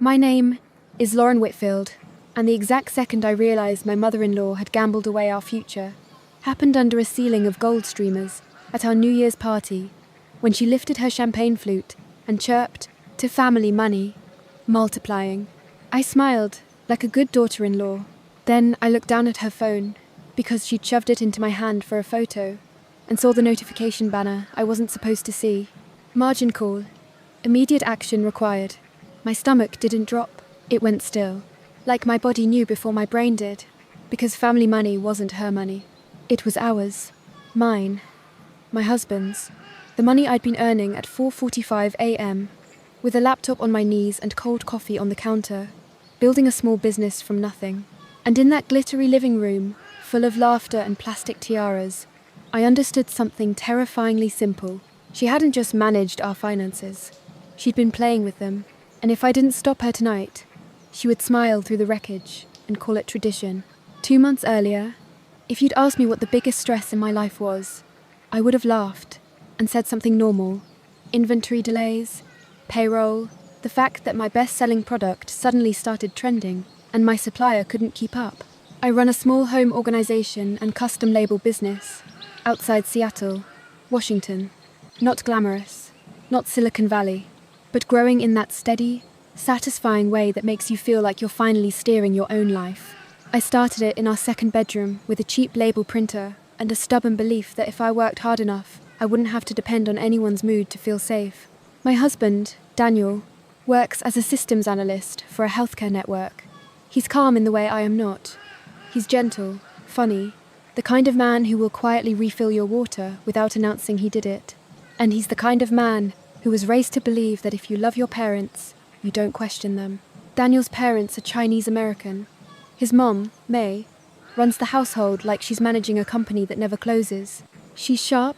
My name is Lauren Whitfield, and the exact second I realised my mother-in-law had gambled away our future happened under a ceiling of gold streamers at our New Year's party, when she lifted her champagne flute and chirped, "To family money," multiplying. I smiled, like a good daughter-in-law. Then I looked down at her phone, because she'd shoved it into my hand for a photo, and saw the notification banner I wasn't supposed to see. Margin call. Immediate action required. My stomach didn't drop. It went still. Like my body knew before my brain did. Because family money wasn't her money. It was ours. Mine. My husband's. The money I'd been earning at 4:45 a.m. with a laptop on my knees and cold coffee on the counter, building a small business from nothing. And in that glittery living room, full of laughter and plastic tiaras, I understood something terrifyingly simple. She hadn't just managed our finances. She'd been playing with them, and if I didn't stop her tonight, she would smile through the wreckage and call it tradition. 2 months earlier, if you'd asked me what the biggest stress in my life was, I would have laughed and said something normal. Inventory delays, payroll, the fact that my best-selling product suddenly started trending and my supplier couldn't keep up. I run a small home organization and custom label business outside Seattle, Washington. Not glamorous, not Silicon Valley, but growing in that steady, satisfying way that makes you feel like you're finally steering your own life. I started it in our second bedroom with a cheap label printer and a stubborn belief that if I worked hard enough, I wouldn't have to depend on anyone's mood to feel safe. My husband, Daniel, works as a systems analyst for a healthcare network. He's calm in the way I am not. He's gentle, funny, the kind of man who will quietly refill your water without announcing he did it. And he's the kind of man who was raised to believe that if you love your parents, you don't question them. Daniel's parents are Chinese American. His mom, May, runs the household like she's managing a company that never closes. She's sharp,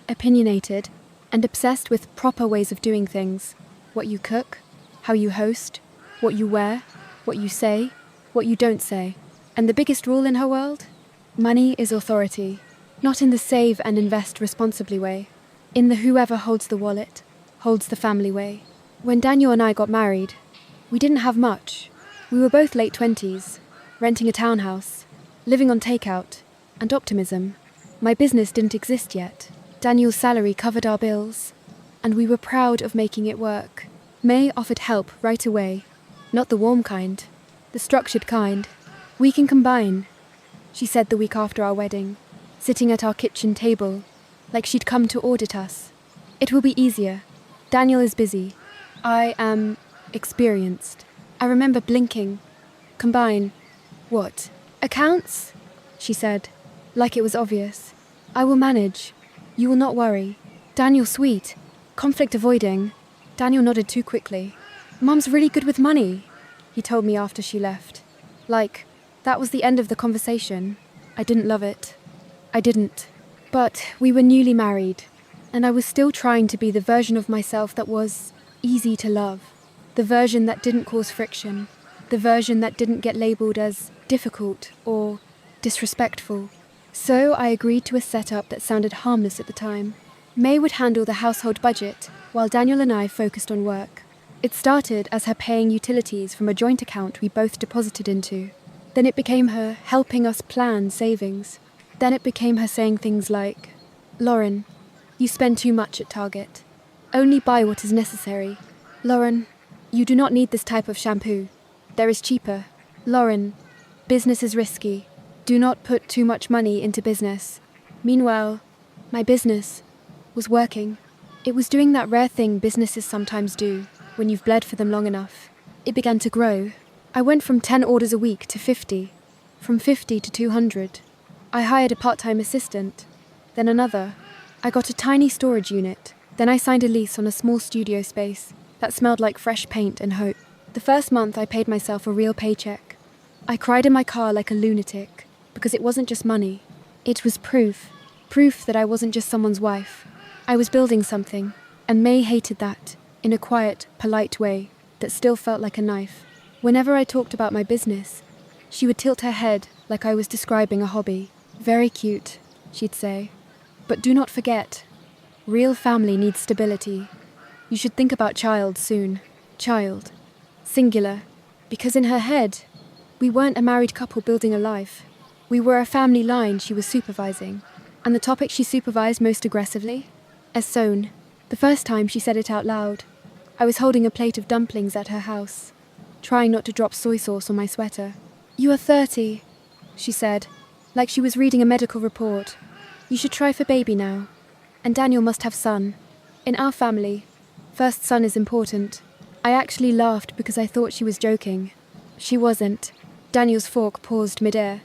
opinionated, and obsessed with proper ways of doing things. What you cook, how you host, what you wear, what you say, what you don't say. And the biggest rule in her world? Money is authority. Not in the save and invest responsibly way. In the whoever holds the wallet, holds the family way. When Daniel and I got married, we didn't have much. We were both late 20s, renting a townhouse, living on takeout, and optimism. My business didn't exist yet. Daniel's salary covered our bills, and we were proud of making it work. May offered help right away. Not the warm kind, the structured kind. "We can combine," she said the week after our wedding, sitting at our kitchen table, like she'd come to audit us. "It will be easier. Daniel is busy. I am experienced." I remember blinking. "Combine. What? Accounts?" she said, like it was obvious. "I will manage. You will not worry." Daniel sweet. Conflict avoiding. Daniel nodded too quickly. "Mum's really good with money," he told me after she left. Like, that was the end of the conversation. I didn't love it. I didn't. But we were newly married, and I was still trying to be the version of myself that was easy to love. The version that didn't cause friction. The version that didn't get labelled as difficult or disrespectful. So I agreed to a setup that sounded harmless at the time. May would handle the household budget, while Daniel and I focused on work. It started as her paying utilities from a joint account we both deposited into. Then it became her helping us plan savings. Then it became her saying things like, "Lauren, you spend too much at Target. Only buy what is necessary. Lauren, you do not need this type of shampoo. There is cheaper. Lauren, business is risky. Do not put too much money into business." Meanwhile, my business was working. It was doing that rare thing businesses sometimes do when you've bled for them long enough. It began to grow. I went from 10 orders a week to 50, from 50 to 200. I hired a part-time assistant, then another. I got a tiny storage unit. Then I signed a lease on a small studio space that smelled like fresh paint and hope. The first month I paid myself a real paycheck. I cried in my car like a lunatic, because it wasn't just money. It was proof that I wasn't just someone's wife. I was building something, and May hated that, in a quiet, polite way that still felt like a knife. Whenever I talked about my business, she would tilt her head like I was describing a hobby. "Very cute," she'd say. "But do not forget, real family needs stability. You should think about child soon. Child. Singular. Because in her head, we weren't a married couple building a life. We were a family line she was supervising. And the topic she supervised most aggressively? Essone. The first time she said it out loud, I was holding a plate of dumplings at her house, trying not to drop soy sauce on my sweater. "You are 30, she said, like she was reading a medical report. "You should try for baby now. And Daniel must have son. In our family, first son is important." I actually laughed because I thought she was joking. She wasn't. Daniel's fork paused midair.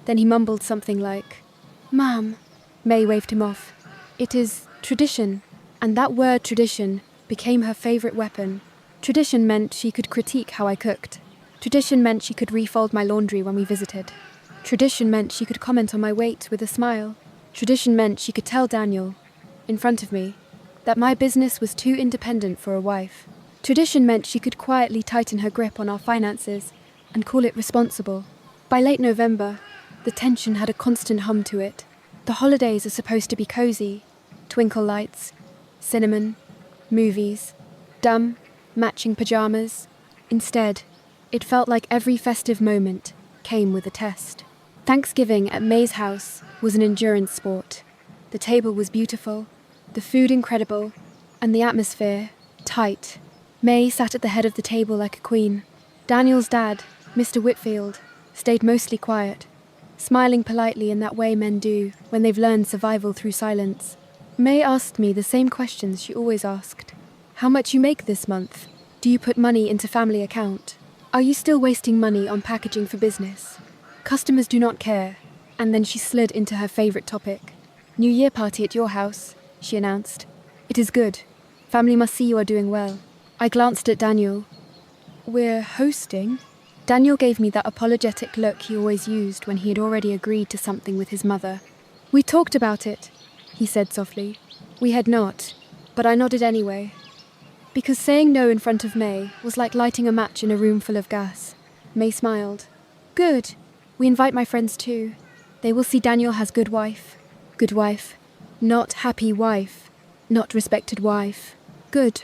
Then he mumbled something like, "Mom." May waved him off. "It is tradition." And that word tradition became her favourite weapon. Tradition meant she could critique how I cooked. Tradition meant she could refold my laundry when we visited. Tradition meant she could comment on my weight with a smile. Tradition meant she could tell Daniel, in front of me, that my business was too independent for a wife. Tradition meant she could quietly tighten her grip on our finances and call it responsible. By late November, the tension had a constant hum to it. The holidays are supposed to be cozy. Twinkle lights, cinnamon, movies, dumb, matching pajamas. Instead, it felt like every festive moment came with a test. Thanksgiving at May's house was an endurance sport. The table was beautiful, the food incredible, and the atmosphere tight. May sat at the head of the table like a queen. Daniel's dad, Mr. Whitfield, stayed mostly quiet, smiling politely in that way men do when they've learned survival through silence. May asked me the same questions she always asked. How much you make this month? Do you put money into family account? Are you still wasting money on packaging for business? Customers do not care. And then she slid into her favourite topic. New Year party at your house, she announced. It is good. Family must see you are doing well. I glanced at Daniel. We're hosting? Daniel gave me that apologetic look he always used when he had already agreed to something with his mother. We talked about it, he said softly. We had not, but I nodded anyway. Because saying no in front of May was like lighting a match in a room full of gas. May smiled. Good. We invite my friends too. They will see Daniel has good wife. Good wife. Not happy wife. Not respected wife. Good.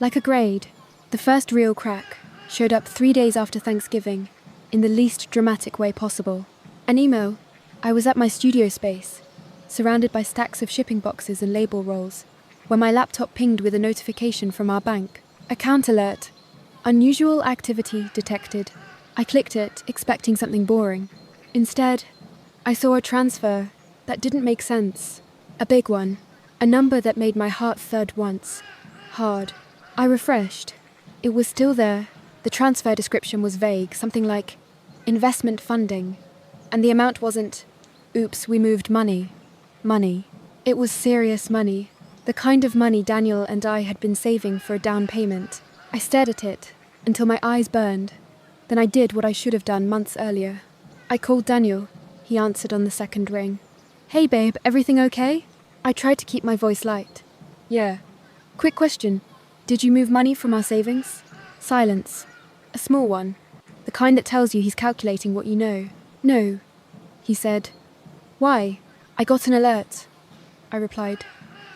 Like a grade. The first real crack showed up 3 days after Thanksgiving, in the least dramatic way possible. An email. I was at my studio space, surrounded by stacks of shipping boxes and label rolls, when my laptop pinged with a notification from our bank. Account alert. Unusual activity detected. I clicked it, expecting something boring. Instead, I saw a transfer that didn't make sense. A big one. A number that made my heart thud once. Hard. I refreshed. It was still there. The transfer description was vague, something like investment funding. And the amount wasn't, oops, we moved money. Money. It was serious money. The kind of money Daniel and I had been saving for a down payment. I stared at it until my eyes burned. Then I did what I should have done months earlier. I called Daniel. He answered on the second ring. Hey babe, everything okay? I tried to keep my voice light. Yeah. Quick question. Did you move money from our savings? Silence. A small one. The kind that tells you he's calculating what you know. No, he said. Why? I got an alert. I replied.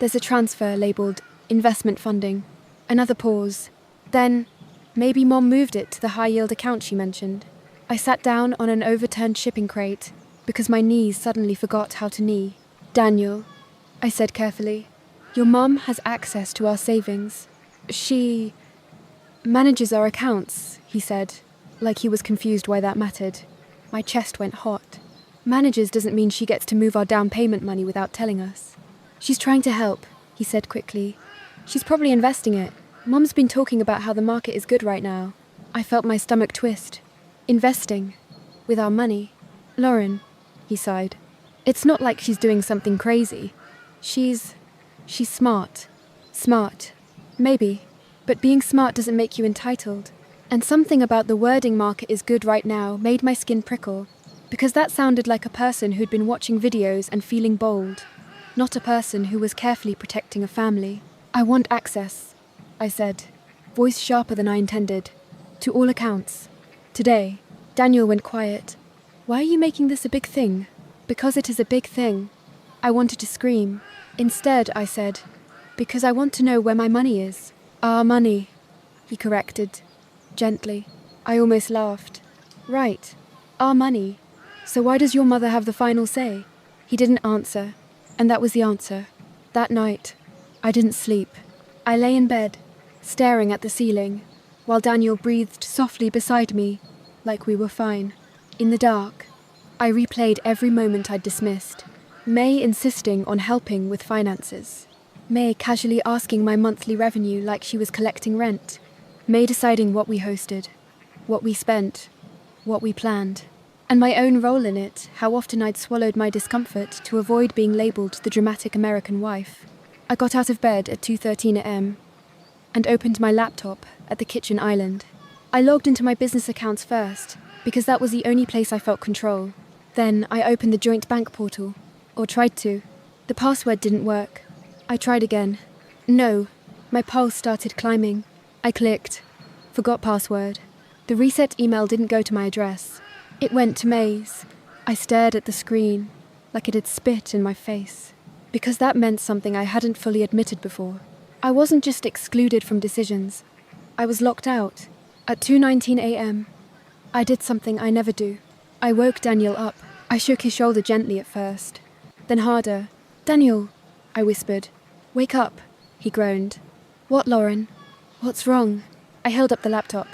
There's a transfer labelled investment funding. Another pause. Then, maybe Mom moved it to the high-yield account she mentioned. I sat down on an overturned shipping crate because my knees suddenly forgot how to knee. Daniel, I said carefully, your mum has access to our savings. She manages our accounts, he said, like he was confused why that mattered. My chest went hot. Manages doesn't mean she gets to move our down payment money without telling us. She's trying to help, he said quickly. She's probably investing it. Mum's been talking about how the market is good right now. I felt my stomach twist. Investing. With our money. Lauren, he sighed. It's not like she's doing something crazy. She's smart. Smart. Maybe. But being smart doesn't make you entitled. And something about the wording market is good right now made my skin prickle. Because that sounded like a person who'd been watching videos and feeling bold. Not a person who was carefully protecting a family. I want access, I said, voice sharper than I intended. To all accounts. Today, Daniel went quiet. Why are you making this a big thing? Because it is a big thing. I wanted to scream. Instead, I said, because I want to know where my money is. Our money, he corrected. gently. I almost laughed. Right. Our money. So why does your mother have the final say? He didn't answer. And that was the answer. That night, I didn't sleep. I lay in bed, staring at the ceiling, while Daniel breathed softly beside me, like we were fine. In the dark, I replayed every moment I'd dismissed. May insisting on helping with finances. May casually asking my monthly revenue like she was collecting rent. May deciding what we hosted, what we spent, what we planned. And my own role in it, how often I'd swallowed my discomfort to avoid being labelled the dramatic American wife. I got out of bed at 2:13 a.m. and opened my laptop at the kitchen island. I logged into my business accounts first, because that was the only place I felt control. Then I opened the joint bank portal, or tried to. The password didn't work. I tried again. No, my pulse started climbing. I clicked. Forgot password. The reset email didn't go to my address. It went to May's. I stared at the screen, like it had spit in my face. Because that meant something I hadn't fully admitted before. I wasn't just excluded from decisions. I was locked out. At 2:19 a.m., I did something I never do. I woke Daniel up. I shook his shoulder gently at first, then harder. "Daniel," I whispered. "Wake up," he groaned. "What, Lauren? What's wrong?" I held up the laptop.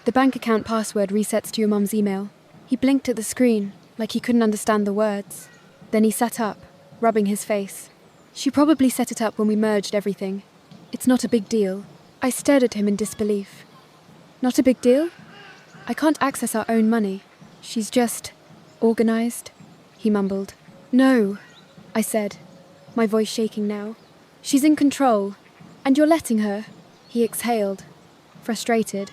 "The bank account password resets to your mum's email." He blinked at the screen, like he couldn't understand the words. Then he sat up, rubbing his face. "She probably set it up when we merged everything. It's not a big deal." I stared at him in disbelief. "Not a big deal? I can't access our own money. She's just organized," he mumbled. "No," I said, my voice shaking now. "She's in control, and you're letting her." He exhaled, frustrated.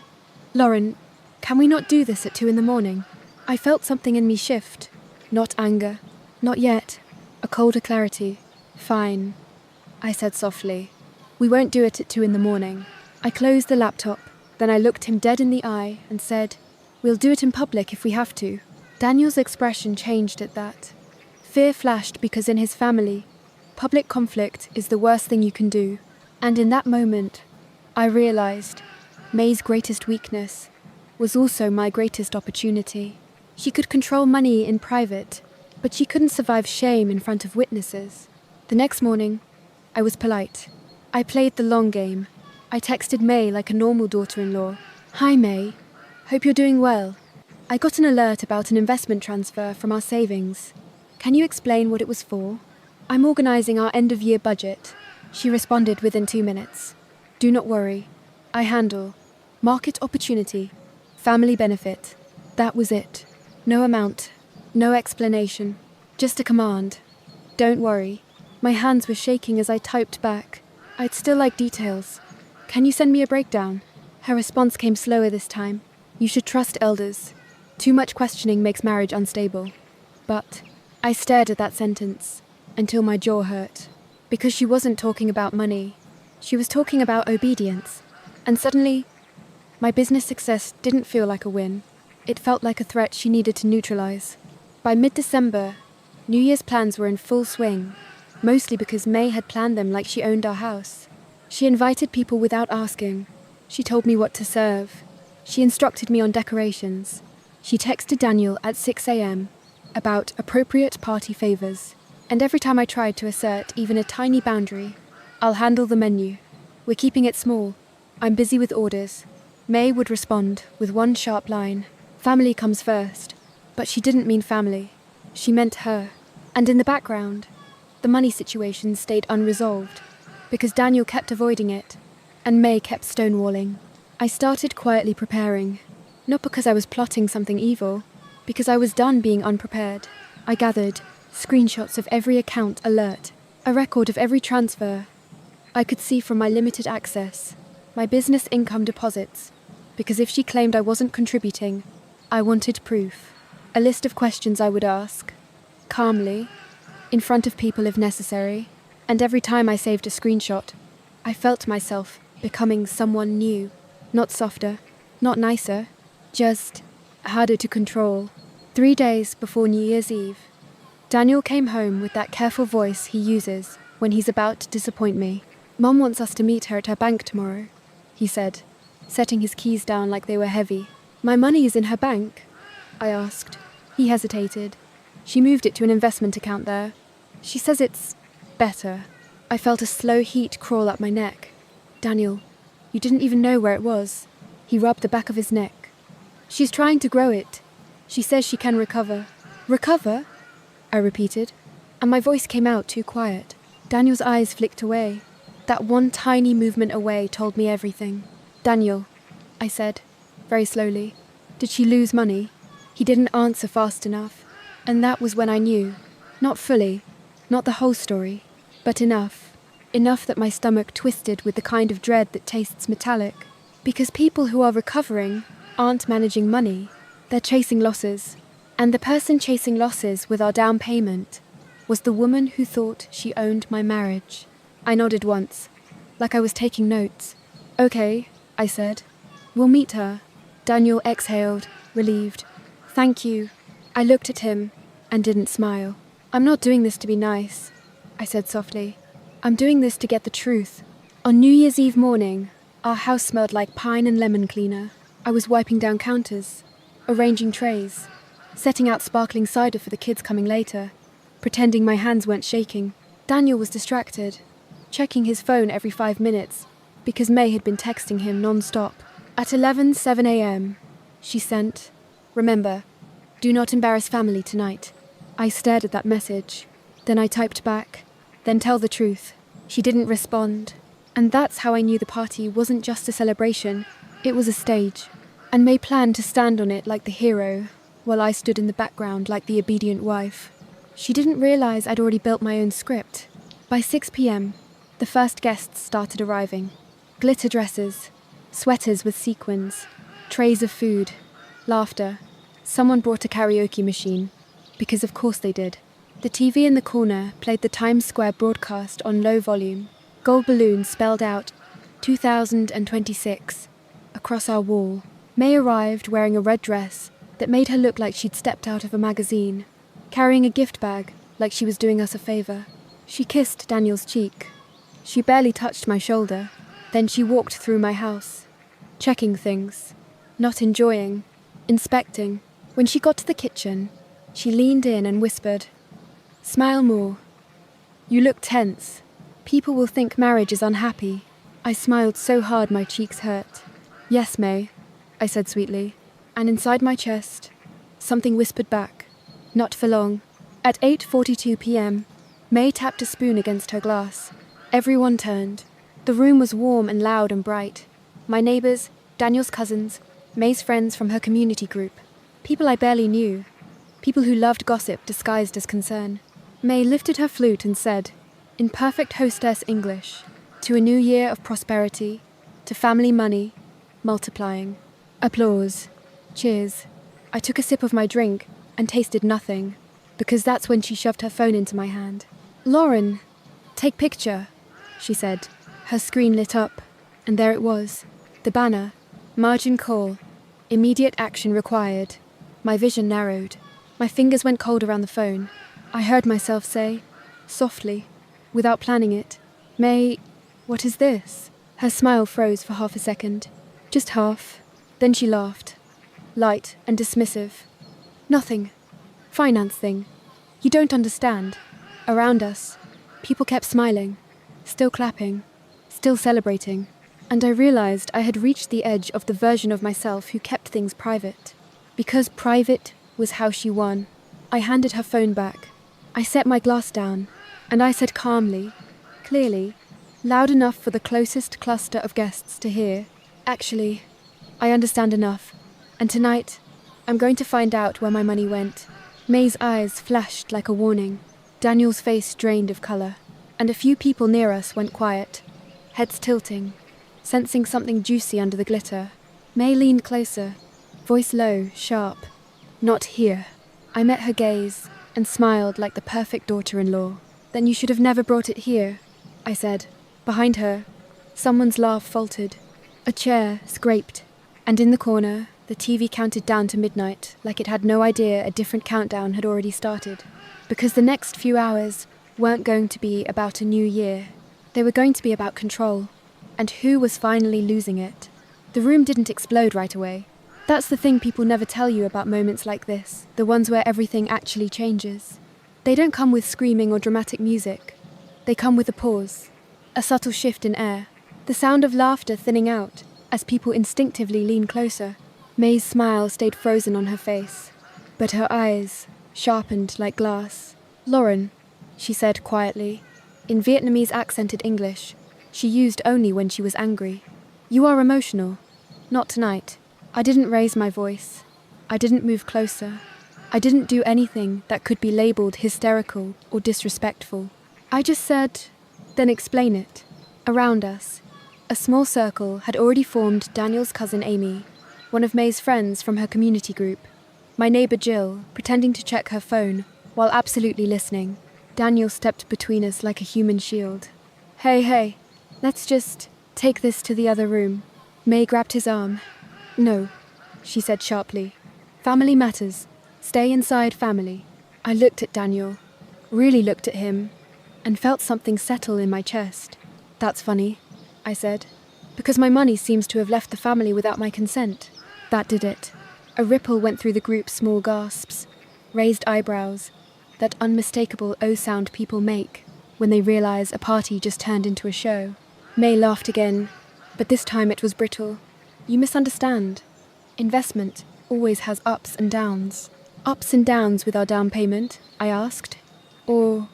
"Lauren, can we not do this at 2 a.m? I felt something in me shift. Not anger. Not yet. A colder clarity. "Fine," I said softly. "We won't do it at 2 a.m. I closed the laptop, then I looked him dead in the eye and said, "We'll do it in public if we have to." Daniel's expression changed at that. Fear flashed because in his family, public conflict is the worst thing you can do. And in that moment, I realized May's greatest weakness was also my greatest opportunity. She could control money in private, but she couldn't survive shame in front of witnesses. The next morning, I was polite. I played the long game. I texted May like a normal daughter-in-law. "Hi, May. Hope you're doing well. I got an alert about an investment transfer from our savings. Can you explain what it was for? I'm organizing our end-of-year budget." She responded within 2 minutes. "Do not worry. I handle. Market opportunity. Family benefit." That was it. No amount. No explanation. Just a command. "Don't worry." My hands were shaking as I typed back. "I'd still like details. Can you send me a breakdown?" Her response came slower this time. "You should trust elders. Too much questioning makes marriage unstable." But I stared at that sentence until my jaw hurt. Because she wasn't talking about money. She was talking about obedience. And suddenly, my business success didn't feel like a win. It felt like a threat she needed to neutralize. By mid-December, New Year's plans were in full swing, mostly because May had planned them like she owned our house. She invited people without asking. She told me what to serve. She instructed me on decorations. She texted Daniel at 6 a.m. about appropriate party favors. And every time I tried to assert even a tiny boundary, "I'll handle the menu. We're keeping it small. I'm busy with orders," May would respond with one sharp line. Family comes first. But she didn't mean family. She meant her. And in the background, the money situation stayed unresolved, because Daniel kept avoiding it, and May kept stonewalling. I started quietly preparing, not because I was plotting something evil, because I was done being unprepared. I gathered screenshots of every account alert, a record of every transfer I could see from my limited access, my business income deposits, because if she claimed I wasn't contributing, I wanted proof. A list of questions I would ask, calmly, in front of people if necessary, and every time I saved a screenshot, I felt myself becoming someone new, not softer, not nicer, just harder to control. 3 days before New Year's Eve, Daniel came home with that careful voice he uses when he's about to disappoint me. "Mum wants us to meet her at her bank tomorrow," he said. setting his keys down like they were heavy. "My money is in her bank," I asked. He hesitated. "She moved it to an investment account there. She says it's better." I felt a slow heat crawl up my neck. "Daniel, you didn't even know where it was." He rubbed the back of his neck. "She's trying to grow it. She says she can recover." "Recover?" I repeated, and my voice came out too quiet. Daniel's eyes flicked away. That one tiny movement away told me everything. "Daniel," I said, very slowly, "did she lose money?" He didn't answer fast enough, and that was when I knew. Not fully, not the whole story, but enough. Enough that my stomach twisted with the kind of dread that tastes metallic. Because people who are recovering aren't managing money, they're chasing losses. And the person chasing losses with our down payment was the woman who thought she owned my marriage. I nodded once, like I was taking notes. "Okay," I said. "We'll meet her." Daniel exhaled, relieved. "Thank you." I looked at him and didn't smile. "I'm not doing this to be nice," I said softly. "I'm doing this to get the truth." On New Year's Eve morning, our house smelled like pine and lemon cleaner. I was wiping down counters, arranging trays, setting out sparkling cider for the kids coming later, pretending my hands weren't shaking. Daniel was distracted, checking his phone every 5 minutes because May had been texting him non-stop. At 11:07 a.m., she sent, "Remember, do not embarrass family tonight." I stared at that message. Then I typed back, "Then tell the truth." She didn't respond. And that's how I knew the party wasn't just a celebration, it was a stage. And May planned to stand on it like the hero, while I stood in the background like the obedient wife. She didn't realize I'd already built my own script. By 6 p.m., the first guests started arriving. Glitter dresses, sweaters with sequins, trays of food, laughter. Someone brought a karaoke machine, because of course they did. The TV in the corner played the Times Square broadcast on low volume. Gold balloons spelled out 2026 across our wall. May arrived wearing a red dress that made her look like she'd stepped out of a magazine, carrying a gift bag like she was doing us a favor. She kissed Daniel's cheek. She barely touched my shoulder. Then she walked through my house, checking things, not enjoying, inspecting. When she got to the kitchen, she leaned in and whispered, "Smile more. You look tense. People will think marriage is unhappy." I smiled so hard my cheeks hurt. "Yes, May," I said sweetly, and inside my chest, something whispered back, "Not for long." At 8:42 p.m., May tapped a spoon against her glass. Everyone turned. The room was warm and loud and bright. My neighbors, Daniel's cousins, May's friends from her community group. People I barely knew. People who loved gossip disguised as concern. May lifted her flute and said, in perfect hostess English, "To a new year of prosperity, to family money, multiplying." Applause. Cheers. I took a sip of my drink and tasted nothing, because that's when she shoved her phone into my hand. "Lauren, take picture," she said. Her screen lit up, and there it was. The banner. Margin call. Immediate action required. My vision narrowed. My fingers went cold around the phone. I heard myself say, softly, without planning it, "May, what is this?" Her smile froze for half a second. Just half. Then she laughed. Light and dismissive. "Nothing. Finance thing. You don't understand." Around us, people kept smiling, still clapping, still celebrating. And I realized I had reached the edge of the version of myself who kept things private. Because private was how she won. I handed her phone back. I set my glass down, and I said calmly, clearly, loud enough for the closest cluster of guests to hear, "Actually, I understand enough, and tonight, I'm going to find out where my money went." May's eyes flashed like a warning. Daniel's face drained of color, and a few people near us went quiet, heads tilting, sensing something juicy under the glitter. May leaned closer, voice low, sharp. "Not here." I met her gaze and smiled like the perfect daughter-in-law. "Then you should have never brought it here," I said. Behind her, someone's laugh faltered. A chair scraped, and in the corner, the TV counted down to midnight like it had no idea a different countdown had already started. Because the next few hours weren't going to be about a new year. They were going to be about control, and who was finally losing it. The room didn't explode right away. That's the thing people never tell you about moments like this, the ones where everything actually changes. They don't come with screaming or dramatic music. They come with a pause, a subtle shift in air, the sound of laughter thinning out as people instinctively lean closer. May's smile stayed frozen on her face, but her eyes sharpened like glass. "Lauren," she said quietly, in Vietnamese accented English she used only when she was angry. "You are emotional. Not tonight." I didn't raise my voice. I didn't move closer. I didn't do anything that could be labeled hysterical or disrespectful. I just said, "Then explain it." Around us, a small circle had already formed. Daniel's cousin Amy, one of May's friends from her community group, my neighbor Jill, pretending to check her phone while absolutely listening. Daniel stepped between us like a human shield. Hey, let's just take this to the other room." May grabbed his arm. "No," she said sharply. "Family matters. Stay inside family." I looked at Daniel, really looked at him, and felt something settle in my chest. "That's funny," I said, "because my money seems to have left the family without my consent." That did it. A ripple went through the group's small gasps, raised eyebrows, that unmistakable O sound people make when they realize a party just turned into a show. May laughed again, but this time it was brittle. "You misunderstand. Investment always has ups and downs." "Ups and downs with our down payment?" I asked. "Or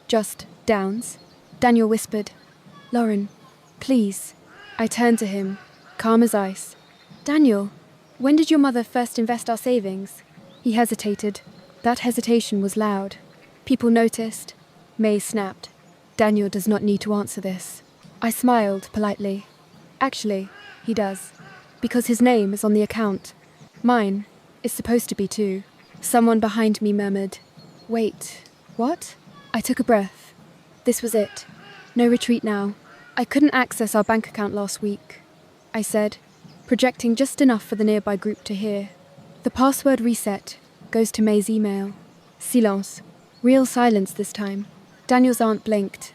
just downs?" Daniel whispered, "Lauren, please." I turned to him, calm as ice. "Daniel, when did your mother first invest our savings?" He hesitated. That hesitation was loud. People noticed. May snapped. "Daniel does not need to answer this." I smiled politely. "Actually, he does. Because his name is on the account. Mine is supposed to be too." Someone behind me murmured, "Wait, what?" I took a breath. This was it. No retreat now. "I couldn't access our bank account last week," I said, projecting just enough for the nearby group to hear. "The password reset goes to May's email." Silence. Real silence this time. Daniel's aunt blinked.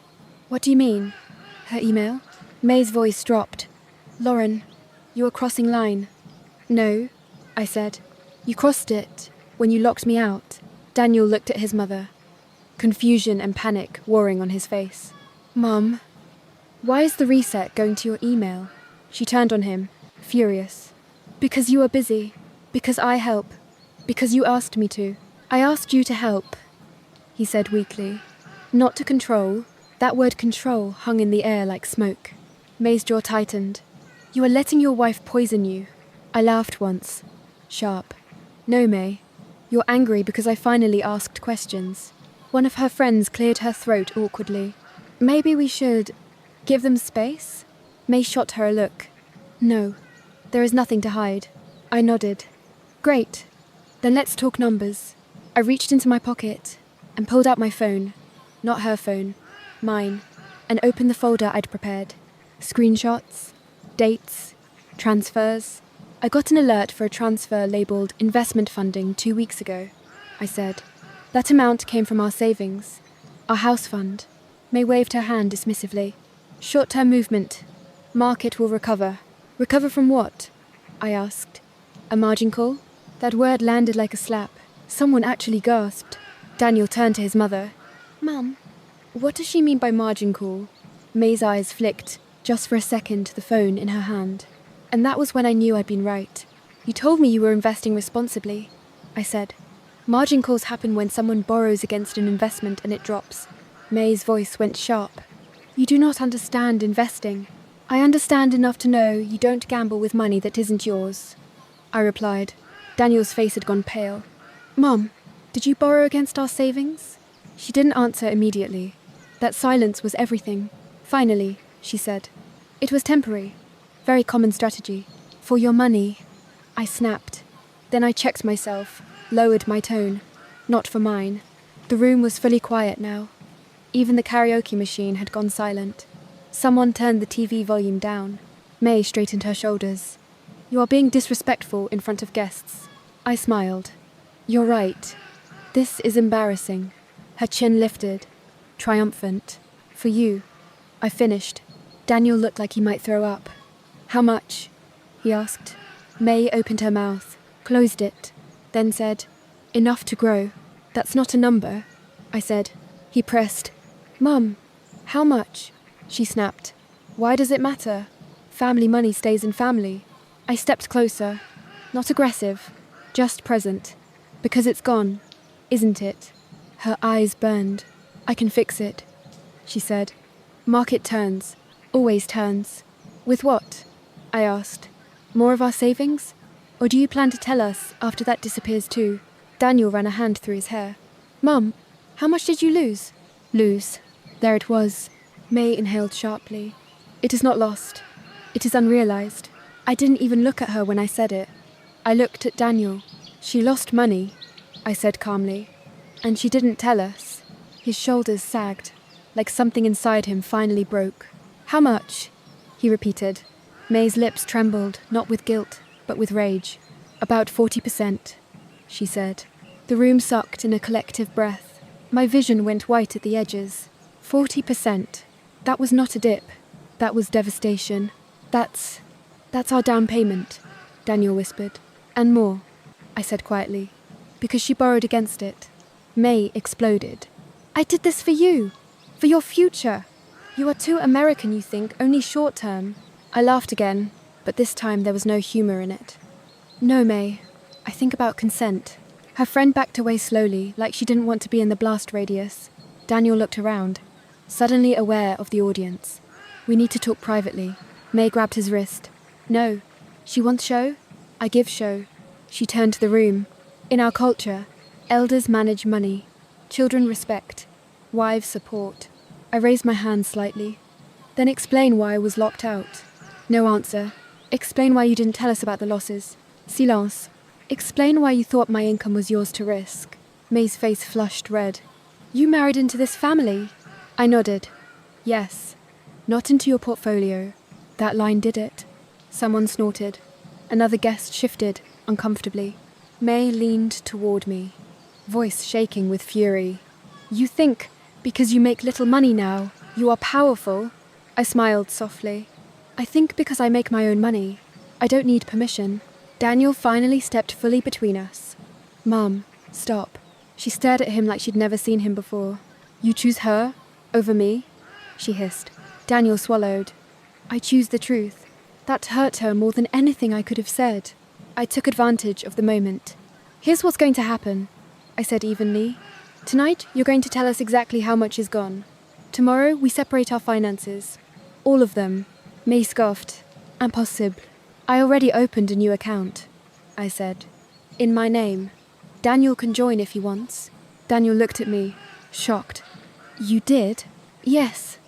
"What do you mean? Her email?" May's voice dropped. "Lauren, you are crossing line." "No," I said. "You crossed it when you locked me out." Daniel looked at his mother, confusion and panic warring on his face. "Mum, why is the reset going to your email?" She turned on him, furious. "Because you are busy. Because I help. Because you asked me to." "I asked you to help," he said weakly. "Not to control." That word control hung in the air like smoke. May's jaw tightened. "You are letting your wife poison you." I laughed once. Sharp. "No, May. You're angry because I finally asked questions." One of her friends cleared her throat awkwardly. "Maybe we should give them space?" May shot her a look. "No, there is nothing to hide." I nodded. "Great. Then let's talk numbers." I reached into my pocket and pulled out my phone. Not her phone. Mine. And opened the folder I'd prepared. Screenshots. Dates. Transfers. "I got an alert for a transfer labelled investment funding 2 weeks ago," I said. "That amount came from our savings. Our house fund." May waved her hand dismissively. "Short-term movement. Market will recover." "Recover from what?" I asked. "A margin call?" That word landed like a slap. Someone actually gasped. Daniel turned to his mother. "Mum, what does she mean by margin call?" May's eyes flicked, just for a second, to the phone in her hand. And that was when I knew I'd been right. "You told me you were investing responsibly," I said. "Margin calls happen when someone borrows against an investment and it drops." May's voice went sharp. "You do not understand investing." "I understand enough to know you don't gamble with money that isn't yours," I replied. Daniel's face had gone pale. "Mum, did you borrow against our savings?" She didn't answer immediately. That silence was everything. "Finally," she said. "It was temporary. Very common strategy. For your money." I snapped. Then I checked myself, lowered my tone. Not for mine. The room was fully quiet now. Even the karaoke machine had gone silent. Someone turned the TV volume down. May straightened her shoulders. "You are being disrespectful in front of guests." I smiled. "You're right. This is embarrassing." Her chin lifted. Triumphant. "For you." I finished. Daniel looked like he might throw up. "How much?" he asked. May opened her mouth, closed it, then said, "Enough to grow. That's not a number," I said. He pressed. "Mum, how much?" She snapped. "Why does it matter? Family money stays in family." I stepped closer. Not aggressive, just present. "Because it's gone, isn't it?" Her eyes burned. "I can fix it," she said. "Market turns. Always turns." "With what?" I asked. "More of our savings? Or do you plan to tell us after that disappears too?" Daniel ran a hand through his hair. "Mum, how much did you lose?" "Lose. There it was." May inhaled sharply. "It is not lost. It is unrealized." I didn't even look at her when I said it. I looked at Daniel. "She lost money," I said calmly. "And she didn't tell us." His shoulders sagged, like something inside him finally broke. "How much?" he repeated. May's lips trembled, not with guilt, but with rage. "About 40%, she said. The room sucked in a collective breath. My vision went white at the edges. 40%. That was not a dip. That was devastation. That's our down payment," Daniel whispered. "And more," I said quietly, "because she borrowed against it." May exploded. "I did this for you. For your future. You are too American, you think, only short term." I laughed again, but this time there was no humor in it. "No, May. I think about consent." Her friend backed away slowly, like she didn't want to be in the blast radius. Daniel looked around, suddenly aware of the audience. "We need to talk privately." May grabbed his wrist. "No. She wants show? I give show." She turned to the room. "In our culture, elders manage money. Children respect. Wives support." I raised my hand slightly. "Then explain why I was locked out." No answer. "Explain why you didn't tell us about the losses." Silence. "Explain why you thought my income was yours to risk." May's face flushed red. "You married into this family?" I nodded. "Yes. Not into your portfolio." That line did it. Someone snorted. Another guest shifted, uncomfortably. May leaned toward me, voice shaking with fury. "You think, because you make little money now, you are powerful?" I smiled softly. "I think because I make my own money. I don't need permission." Daniel finally stepped fully between us. "Mum, stop." She stared at him like she'd never seen him before. "You choose her over me?" she hissed. Daniel swallowed. "I choose the truth." That hurt her more than anything I could have said. I took advantage of the moment. "Here's what's going to happen," I said evenly. "Tonight, you're going to tell us exactly how much is gone. Tomorrow, we separate our finances. All of them." May scoffed. "Impossible." "I already opened a new account," I said. "In my name. Daniel can join if he wants." Daniel looked at me, shocked. "You did?" "Yes,"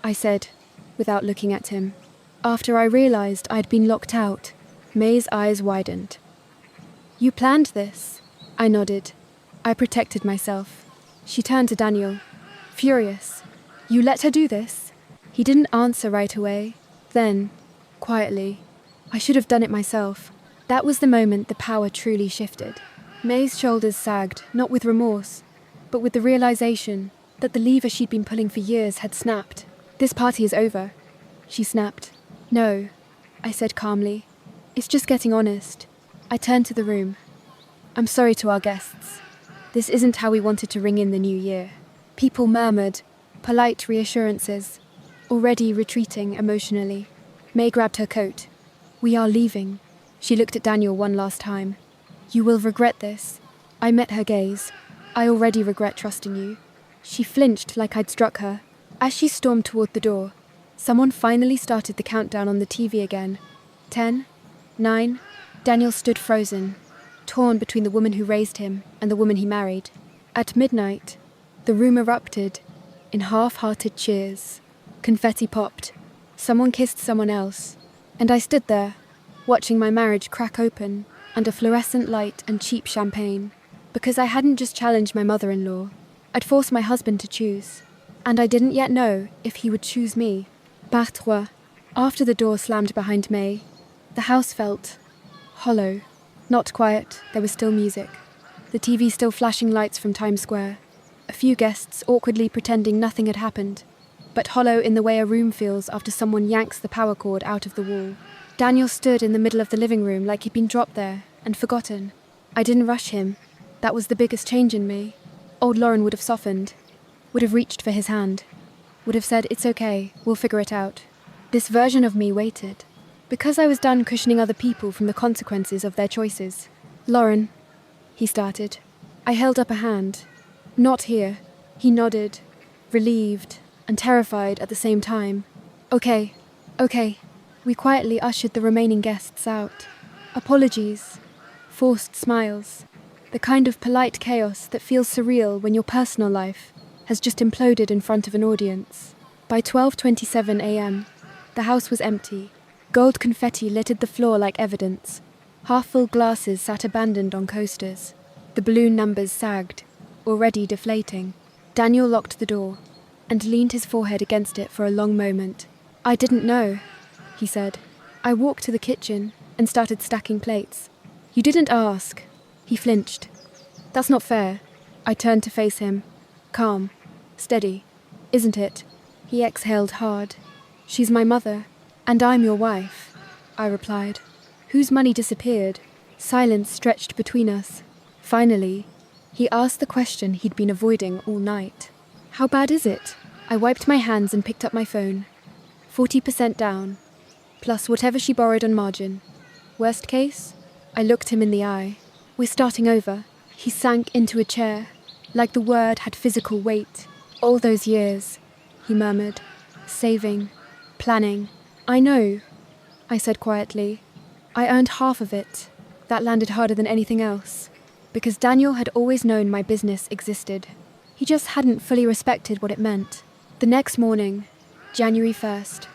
I said, without looking at him. After I realized I'd been locked out, May's eyes widened. "You planned this?" I nodded. I protected myself. She turned to Daniel, furious. "You let her do this?" He didn't answer right away. Then, quietly, "I should have done it myself." That was the moment the power truly shifted. May's shoulders sagged, not with remorse, but with the realization that the lever she'd been pulling for years had snapped. "This party is over," she snapped. "No," I said calmly. "It's just getting honest." I turned to the room. "I'm sorry to our guests. This isn't how we wanted to ring in the new year." People murmured, polite reassurances, already retreating emotionally. May grabbed her coat. "We are leaving." She looked at Daniel one last time. "You will regret this." I met her gaze. "I already regret trusting you." She flinched like I'd struck her. As she stormed toward the door, someone finally started the countdown on the TV again. 10, 9. Daniel stood frozen, torn between the woman who raised him and the woman he married. At midnight, the room erupted in half-hearted cheers. Confetti popped. Someone kissed someone else. And I stood there, watching my marriage crack open under fluorescent light and cheap champagne. Because I hadn't just challenged my mother-in-law. I'd forced my husband to choose. And I didn't yet know if he would choose me. Par trois. After the door slammed behind May, the house felt hollow. Not quiet, there was still music. The TV still flashing lights from Times Square. A few guests awkwardly pretending nothing had happened, but hollow in the way a room feels after someone yanks the power cord out of the wall. Daniel stood in the middle of the living room like he'd been dropped there and forgotten. I didn't rush him. That was the biggest change in me. Old Lauren would have softened, would have reached for his hand, would have said, "It's okay, we'll figure it out." This version of me waited, because I was done cushioning other people from the consequences of their choices. "Lauren," he started. I held up a hand. "Not here." He nodded, relieved and terrified at the same time. Okay. We quietly ushered the remaining guests out. Apologies, forced smiles, the kind of polite chaos that feels surreal when your personal life has just imploded in front of an audience. By 12:27 a.m., the house was empty. Gold confetti littered the floor like evidence. Half-full glasses sat abandoned on coasters. The balloon numbers sagged, already deflating. Daniel locked the door and leaned his forehead against it for a long moment. "I didn't know," he said. I walked to the kitchen and started stacking plates. "You didn't ask." He flinched. "That's not fair." I turned to face him. Calm, steady, isn't it? He exhaled hard. "She's my mother, and I'm your wife," I replied. "Whose money disappeared?" Silence stretched between us. Finally, he asked the question he'd been avoiding all night. "How bad is it?" I wiped my hands and picked up my phone. 40% down, plus whatever she borrowed on margin. Worst case? I looked him in the eye. "We're starting over." He sank into a chair, like the word had physical weight. "All those years," he murmured. "Saving, planning." "I know," I said quietly. "I earned half of it." That landed harder than anything else, because Daniel had always known my business existed. He just hadn't fully respected what it meant. The next morning, January 1st,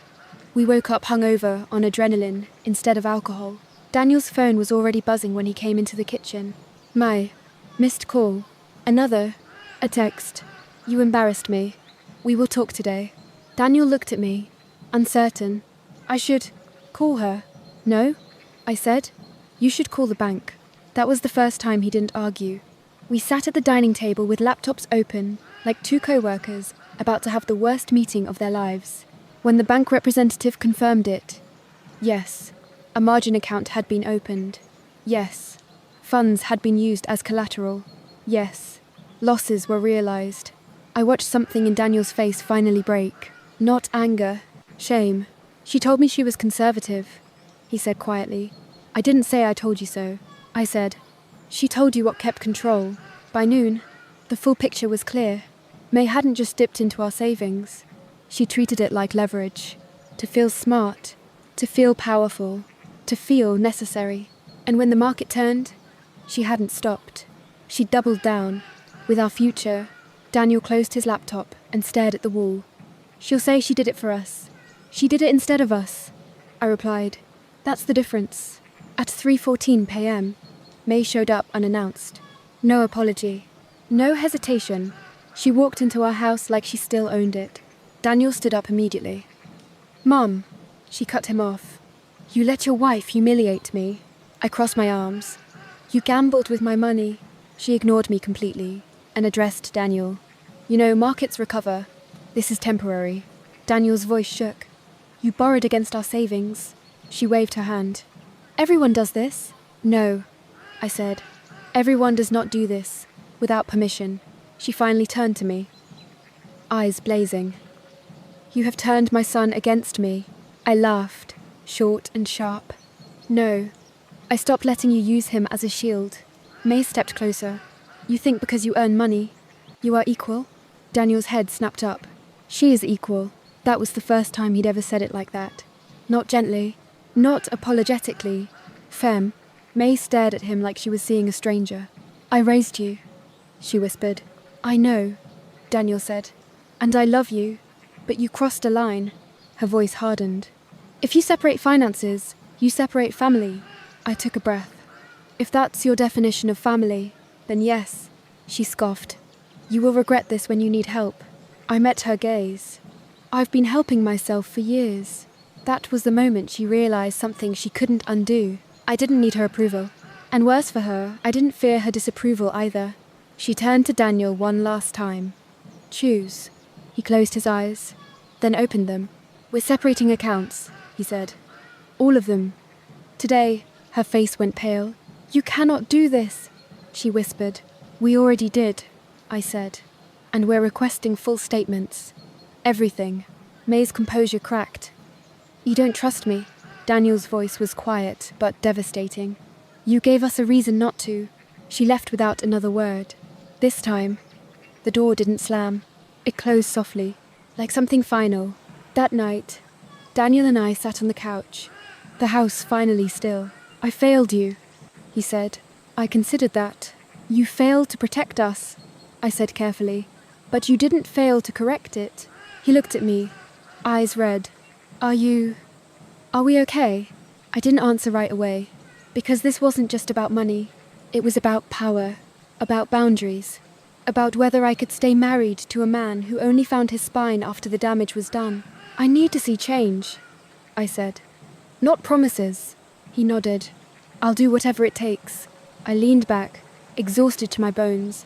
we woke up hungover on adrenaline instead of alcohol. Daniel's phone was already buzzing when he came into the kitchen. "My, missed call. Another. A text. You embarrassed me. We will talk today." Daniel looked at me, uncertain. "I should call her." "No," I said. "You should call the bank." That was the first time he didn't argue. We sat at the dining table with laptops open, like two co-workers about to have the worst meeting of their lives. When the bank representative confirmed it, yes, a margin account had been opened. Yes, funds had been used as collateral. Yes, losses were realized. I watched something in Daniel's face finally break. Not anger, shame. "She told me she was conservative," he said quietly. "I didn't say I told you so." I said, "She told you what kept control." By noon, the full picture was clear. May hadn't just dipped into our savings. She treated it like leverage. To feel smart, to feel powerful, to feel necessary. And when the market turned, she hadn't stopped. She doubled down. With our future, Daniel closed his laptop and stared at the wall. "She'll say she did it for us. She did it instead of us," I replied. "That's the difference." At 3:14 p.m., May showed up unannounced. No apology. No hesitation. She walked into our house like she still owned it. Daniel stood up immediately. "Mum," she cut him off. "You let your wife humiliate me." I crossed my arms. "You gambled with my money." She ignored me completely and addressed Daniel. "You know, markets recover. This is temporary." Daniel's voice shook. "You borrowed against our savings." She waved her hand. "Everyone does this." "No," I said. "Everyone does not do this without permission." She finally turned to me, eyes blazing. "You have turned my son against me." I laughed, short and sharp. "No, I stopped letting you use him as a shield." May stepped closer. "You think because you earn money, you are equal?" Daniel's head snapped up. "She is equal." That was the first time he'd ever said it like that. Not gently, not apologetically. "Femme." May stared at him like she was seeing a stranger. "I raised you," she whispered. "I know," Daniel said. "And I love you. But you crossed a line." Her voice hardened. "If you separate finances, you separate family." I took a breath. "If that's your definition of family, then yes," she scoffed. "You will regret this when you need help." I met her gaze. "I've been helping myself for years." That was the moment she realized something she couldn't undo. I didn't need her approval. And worse for her, I didn't fear her disapproval either. She turned to Daniel one last time. "Choose." He closed his eyes, then opened them. "We're separating accounts," he said. All of them. Today, her face went pale. "You cannot do this," she whispered. "We already did," I said. "And we're requesting full statements. Everything." May's composure cracked. "You don't trust me." Daniel's voice was quiet, but devastating. "You gave us a reason not to." She left without another word. This time, the door didn't slam. It closed softly, like something final. That night, Daniel and I sat on the couch, the house finally still. "I failed you," he said. "I considered that. You failed to protect us," I said carefully. "But you didn't fail to correct it." He looked at me, eyes red. Are we okay?" I didn't answer right away, because this wasn't just about money. It was about power, about boundaries, about whether I could stay married to a man who only found his spine after the damage was done. "I need to see change," I said. "Not promises." He nodded. "I'll do whatever it takes." I leaned back, exhausted to my bones.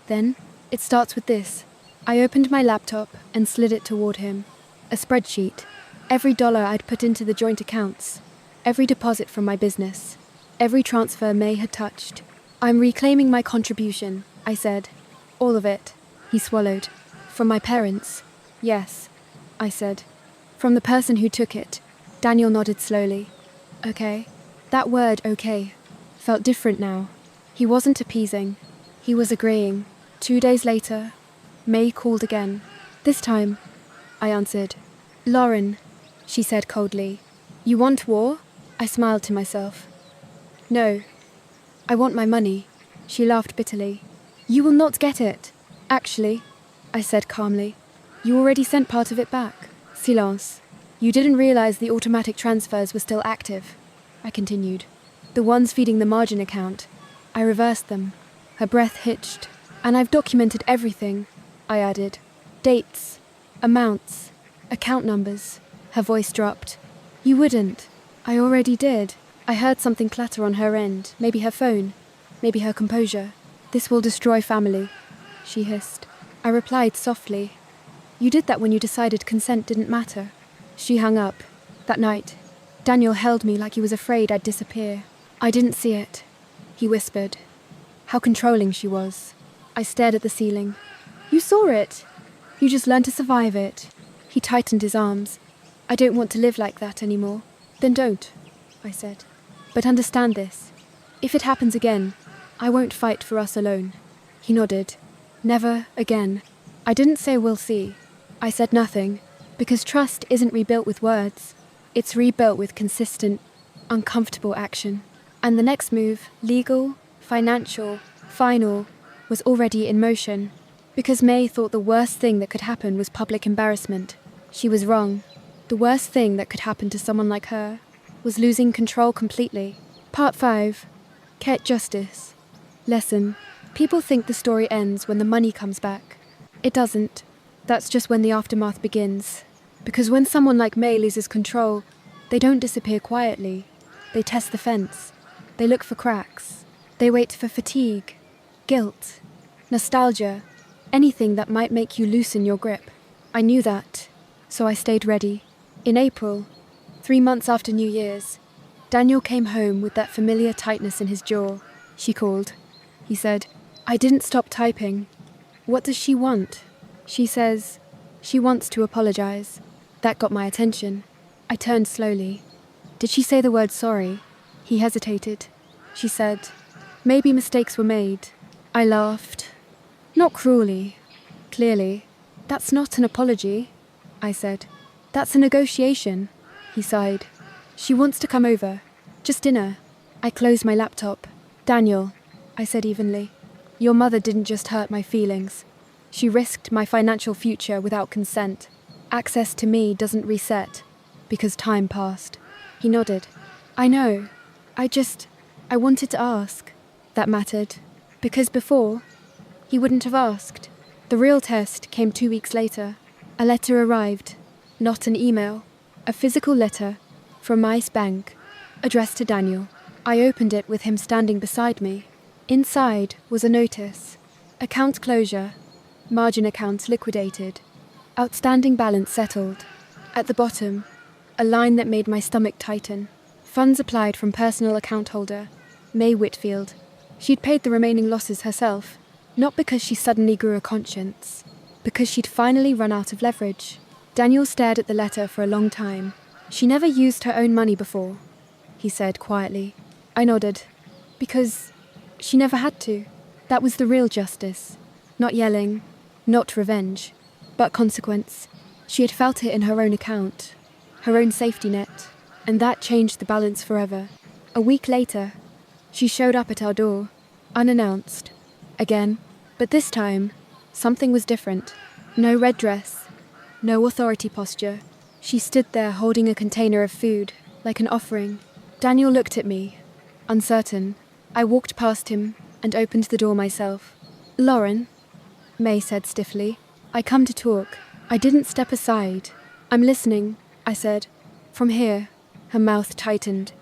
Then, "It starts with this." I opened my laptop and slid it toward him. A spreadsheet. Every dollar I'd put into the joint accounts. Every deposit from my business. Every transfer May had touched. "I'm reclaiming my contribution," I said. "All of it." He swallowed. "From my parents?" "Yes," I said. "From the person who took it." Daniel nodded slowly. "Okay." That word, "okay," felt different now. He wasn't appeasing. He was agreeing. 2 days later, May called again. "This time," I answered. "Lauren," she said coldly. "You want war?" I smiled to myself. "No. I want my money." She laughed bitterly. "You will not get it." "Actually," I said calmly, "you already sent part of it back." Silence. "You didn't realize the automatic transfers were still active," I continued. "The ones feeding the margin account. I reversed them." Her breath hitched. "And I've documented everything," I added. "Dates, amounts, account numbers." Her voice dropped. "You wouldn't." "I already did." I heard something clatter on her end. Maybe her phone. Maybe her composure. "This will destroy family," she hissed. I replied softly. "You did that when you decided consent didn't matter." She hung up. That night, Daniel held me like he was afraid I'd disappear. "I didn't see it," he whispered. How controlling she was. I stared at the ceiling. "You saw it. You just learned to survive it." He tightened his arms. "I don't want to live like that anymore." "Then don't," I said. "But understand this. If it happens again, I won't fight for us alone." He nodded. "Never again." I didn't say "we'll see." I said nothing, because trust isn't rebuilt with words. It's rebuilt with consistent, uncomfortable action. And the next move, legal, financial, final, was already in motion. Because May thought the worst thing that could happen was public embarrassment. She was wrong. The worst thing that could happen to someone like her was losing control completely. Part 5. Ket Justice. Lesson. People think the story ends when the money comes back. It doesn't. That's just when the aftermath begins. Because when someone like May loses control, they don't disappear quietly. They test the fence. They look for cracks. They wait for fatigue, guilt, nostalgia, anything that might make you loosen your grip. I knew that, so I stayed ready. In April, 3 months after New Year's, Daniel came home with that familiar tightness in his jaw. "She called," he said. I didn't stop typing. "What does she want?" "She says she wants to apologize." That got my attention. I turned slowly. "Did she say the word sorry?" He hesitated. She said, "Maybe mistakes were made." I laughed. "Not cruelly. Clearly. That's not an apology," I said. "That's a negotiation." He sighed. "She wants to come over. Just dinner." I closed my laptop. "Daniel," I said evenly, "your mother didn't just hurt my feelings. She risked my financial future without consent. Access to me doesn't reset, because time passed." He nodded. "I know. I wanted to ask." That mattered. Because before, he wouldn't have asked. The real test came 2 weeks later. A letter arrived. Not an email. A physical letter from Mice Bank, addressed to Daniel. I opened it with him standing beside me. Inside was a notice. Account closure. Margin account liquidated. Outstanding balance settled. At the bottom, a line that made my stomach tighten. Funds applied from personal account holder, May Whitfield. She'd paid the remaining losses herself, not because she suddenly grew a conscience, because she'd finally run out of leverage. Daniel stared at the letter for a long time. She never used her own money before, he said quietly. I nodded. Because she never had to. That was the real justice. Not yelling, not revenge, but consequence. She had felt it in her own account, her own safety net, and that changed the balance forever. A week later, she showed up at our door, unannounced. Again, but this time, something was different. No red dress, no authority posture. She stood there holding a container of food, like an offering. Daniel looked at me, uncertain. I walked past him and opened the door myself. Lauren, May said stiffly, I come to talk. I didn't step aside. I'm listening, I said. From here. Her mouth tightened.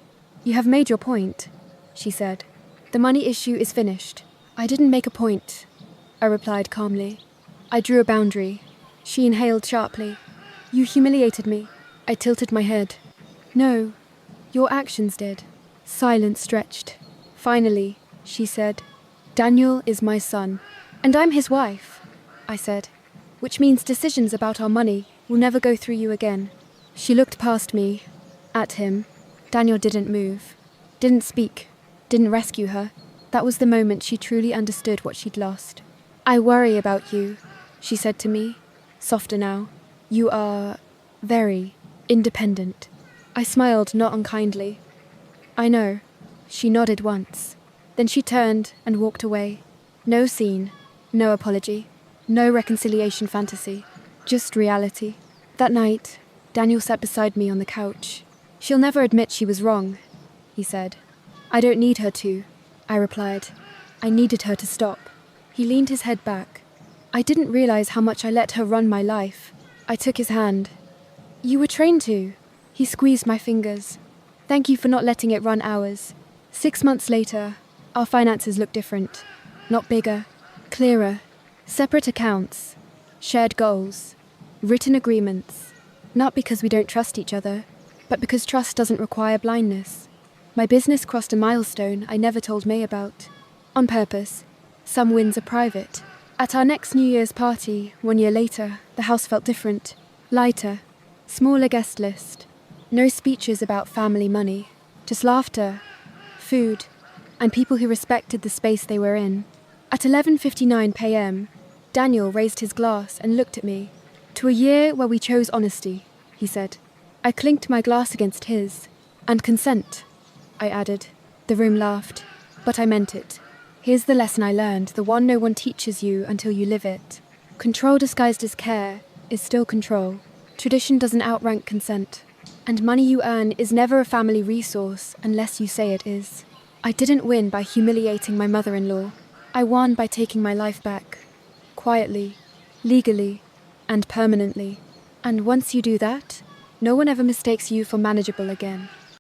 You have made your point, she said. The money issue is finished. I didn't make a point, I replied calmly. I drew a boundary. She inhaled sharply. You humiliated me. I tilted my head. No, your actions did. Silence stretched. Finally, she said, Daniel is my son, and I'm his wife, I said, which means decisions about our money will never go through you again. She looked past me, at him. Daniel didn't move, didn't speak, didn't rescue her. That was the moment she truly understood what she'd lost. I worry about you, she said to me, softer now. You are very independent. I smiled not unkindly. I know. She nodded once. Then she turned and walked away. No scene, no apology, no reconciliation fantasy, just reality. That night, Daniel sat beside me on the couch. She'll never admit she was wrong, he said. I don't need her to, I replied. I needed her to stop. He leaned his head back. I didn't realize how much I let her run my life. I took his hand. You were trained to. He squeezed my fingers. Thank you for not letting it run ours. 6 months later, our finances looked different. Not bigger, clearer. Separate accounts, shared goals, written agreements. Not because we don't trust each other, but because trust doesn't require blindness. My business crossed a milestone I never told May about. On purpose. Some wins are private. At our next New Year's party, 1 year later, the house felt different. Lighter. Smaller guest list. No speeches about family money. Just laughter, food, and people who respected the space they were in. At 11:59 p.m., Daniel raised his glass and looked at me. To a year where we chose honesty, he said. I clinked my glass against his. And consent, I added. The room laughed. But I meant it. Here's the lesson I learned, the one no one teaches you until you live it. Control disguised as care is still control. Tradition doesn't outrank consent. And money you earn is never a family resource unless you say it is. I didn't win by humiliating my mother-in-law. I won by taking my life back. Quietly, legally, and permanently. And once you do that, no one ever mistakes you for manageable again.